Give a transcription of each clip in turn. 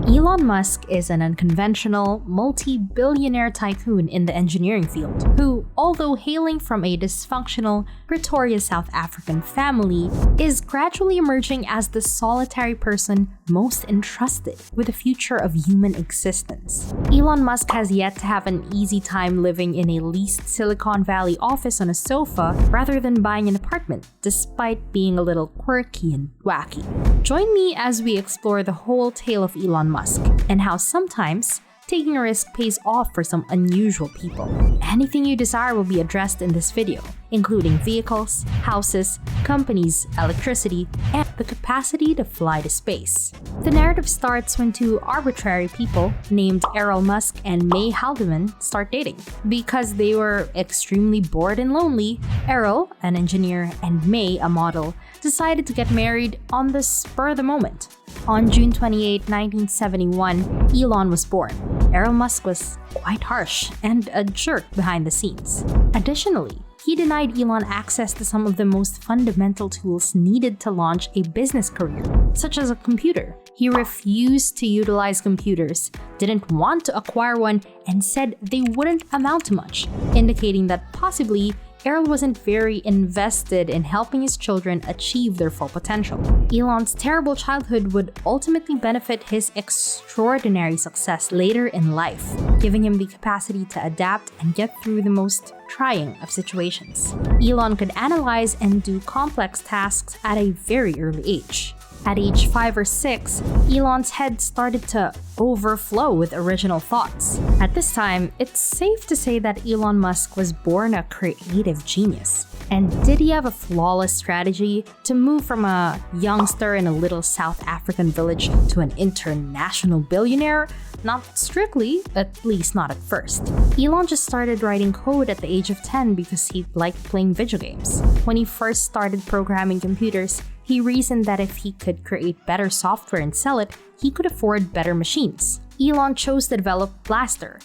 Elon Musk is an unconventional, multi-billionaire tycoon in the engineering field, who, although hailing from a dysfunctional Pretoria, South African family, is gradually emerging as the solitary person most entrusted with the future of human existence. Elon Musk has yet to have an easy time living in a leased Silicon Valley office on a sofa rather than buying an apartment, despite being a little quirky and wacky. Join me as we explore the whole tale of Elon Musk and how sometimes taking a risk pays off for some unusual people. Anything you desire will be addressed in this video, including vehicles, houses, companies, electricity, and the capacity to fly to space. The narrative starts when two arbitrary people named Elon Musk and May Haldeman start dating. Because they were extremely bored and lonely, Errol, an engineer, and May, a model, decided to get married on the spur of the moment. On June 28, 1971, Elon was born. Elon Musk was quite harsh and a jerk behind the scenes. Additionally, he denied Elon access to some of the most fundamental tools needed to launch a business career, such as a computer. He refused to utilize computers, didn't want to acquire one, and said they wouldn't amount to much, indicating that possibly Errol wasn't very invested in helping his children achieve their full potential. Elon's terrible childhood would ultimately benefit his extraordinary success later in life, giving him the capacity to adapt and get through the most trying of situations. Elon could analyze and do complex tasks at a very early age. At age 5 or 6, Elon's head started to overflow with original thoughts. At this time, it's safe to say that Elon Musk was born a creative genius. And did he have a flawless strategy to move from a youngster in a little South African village to an international billionaire? Not strictly, at least not at first. Elon just started writing code at the age of 10 because he liked playing video games. When he first started programming computers, he reasoned that if he could create better software and sell it, he could afford better machines. Elon chose to develop Blaster,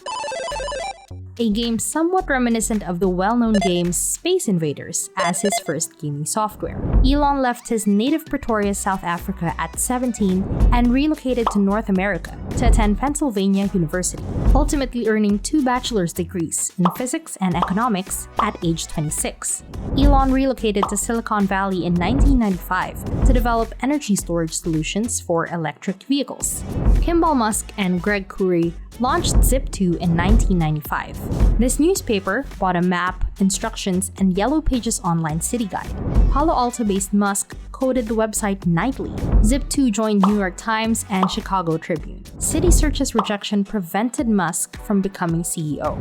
a game somewhat reminiscent of the well-known game Space Invaders, as his first gaming software. Elon left his native Pretoria, South Africa at 17 and relocated to North America to attend Pennsylvania University, ultimately earning 2 bachelor's degrees in physics and economics at age 26. Elon relocated to Silicon Valley in 1995 to develop energy storage solutions for electric vehicles. Kimball Musk and Greg Kouri launched Zip2 in 1995. This newspaper bought a map, instructions, and Yellow Pages online city guide. Palo Alto-based Musk coded the website nightly. Zip2 joined New York Times and Chicago Tribune. CitySearch's rejection prevented Musk from becoming CEO.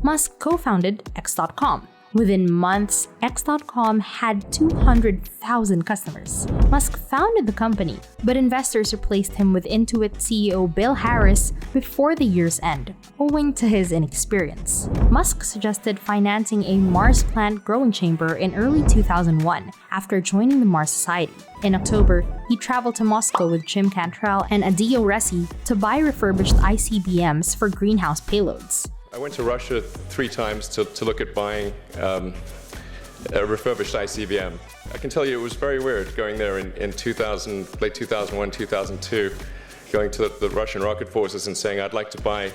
Musk co-founded X.com. Within months, X.com had 200,000 customers. Musk founded the company, but investors replaced him with Intuit CEO Bill Harris before the year's end, owing to his inexperience. Musk suggested financing a Mars plant growing chamber in early 2001 after joining the Mars Society. In October, he traveled to Moscow with Jim Cantrell and Adil Ressi to buy refurbished ICBMs for greenhouse payloads. I went to Russia 3 times to look at buying a refurbished ICBM. I can tell you it was very weird going there in late 2001, 2002, going to the Russian rocket forces and saying, I'd like to buy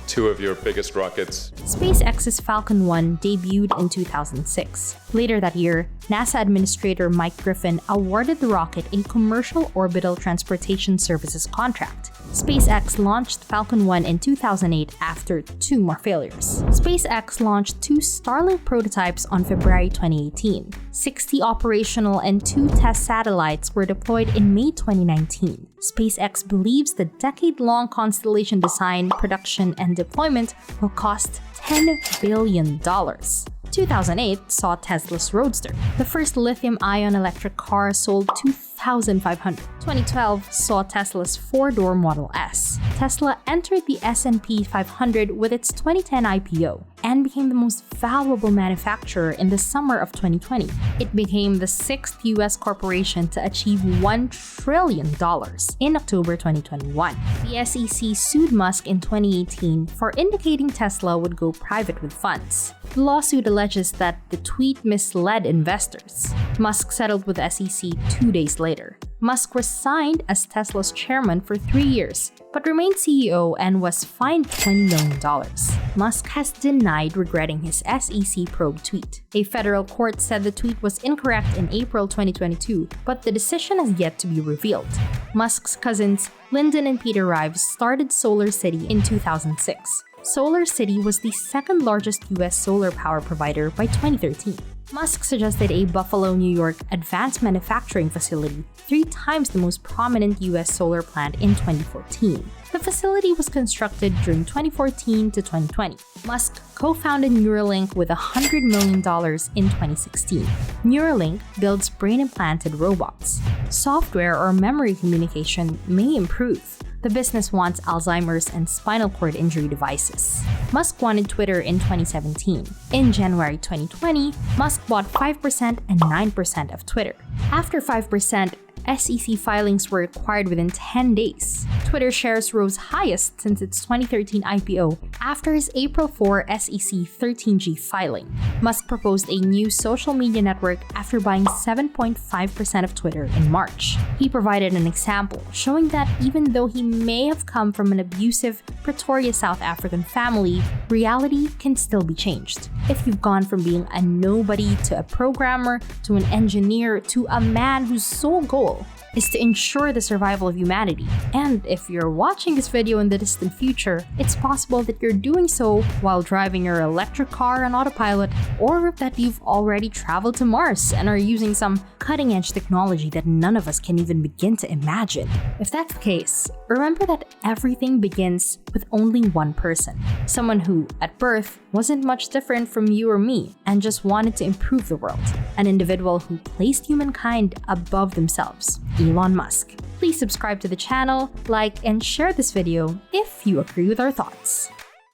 2 of your biggest rockets. SpaceX's Falcon 1 debuted in 2006. Later that year, NASA Administrator Mike Griffin awarded the rocket a commercial orbital transportation services contract. SpaceX launched Falcon 1 in 2008 after 2 more failures. SpaceX launched 2 Starlink prototypes on February 2018. 60 operational and 2 test satellites were deployed in May 2019. SpaceX believes the decade-long constellation design, production, and deployment will cost $10 billion. 2008 saw Tesla's Roadster. The first lithium-ion electric car sold 2,500. 2012 saw Tesla's 4-door Model S. Tesla entered the S&P 500 with its 2010 IPO and became the most valuable manufacturer in the summer of 2020. It became the 6th US corporation to achieve $1 trillion in October 2021. The SEC sued Musk in 2018 for indicating Tesla would go private with funds. The lawsuit alleges that the tweet misled investors. Musk settled with the SEC 2 days later. Musk resigned as Tesla's chairman for 3 years, but remained CEO and was fined $20 million. Musk has denied regretting his SEC probe tweet. A federal court said the tweet was incorrect in April 2022, but the decision has yet to be revealed. Musk's cousins, Lyndon and Peter Rives, started SolarCity in 2006. SolarCity was the second largest US solar power provider by 2013. Musk suggested a Buffalo, New York advanced manufacturing facility, 3 times the most prominent US solar plant, in 2014. The facility was constructed during 2014 to 2020. Musk co-founded Neuralink with $100 million in 2016. Neuralink builds brain-implanted robots. Software or memory communication may improve. The business wants Alzheimer's and spinal cord injury devices. Musk wanted Twitter in 2017. In January 2020, Musk bought 5% and 9% of Twitter. After 5%, SEC filings were required within 10 days. Twitter shares rose highest since its 2013 IPO after his April 4 SEC 13G filing. Musk proposed a new social media network after buying 7.5% of Twitter in March. He provided an example showing that even though he may have come from an abusive Pretoria, South African family, reality can still be changed. If you've gone from being a nobody to a programmer to an engineer to a man whose sole goal is to ensure the survival of humanity. And if you're watching this video in the distant future, it's possible that you're doing so while driving your electric car on autopilot, or that you've already traveled to Mars and are using some cutting-edge technology that none of us can even begin to imagine. If that's the case, remember that everything begins with only one person. Someone who, at birth, wasn't much different from you or me and just wanted to improve the world. An individual who placed humankind above themselves. Elon Musk. Please subscribe to the channel, like, and share this video if you agree with our thoughts.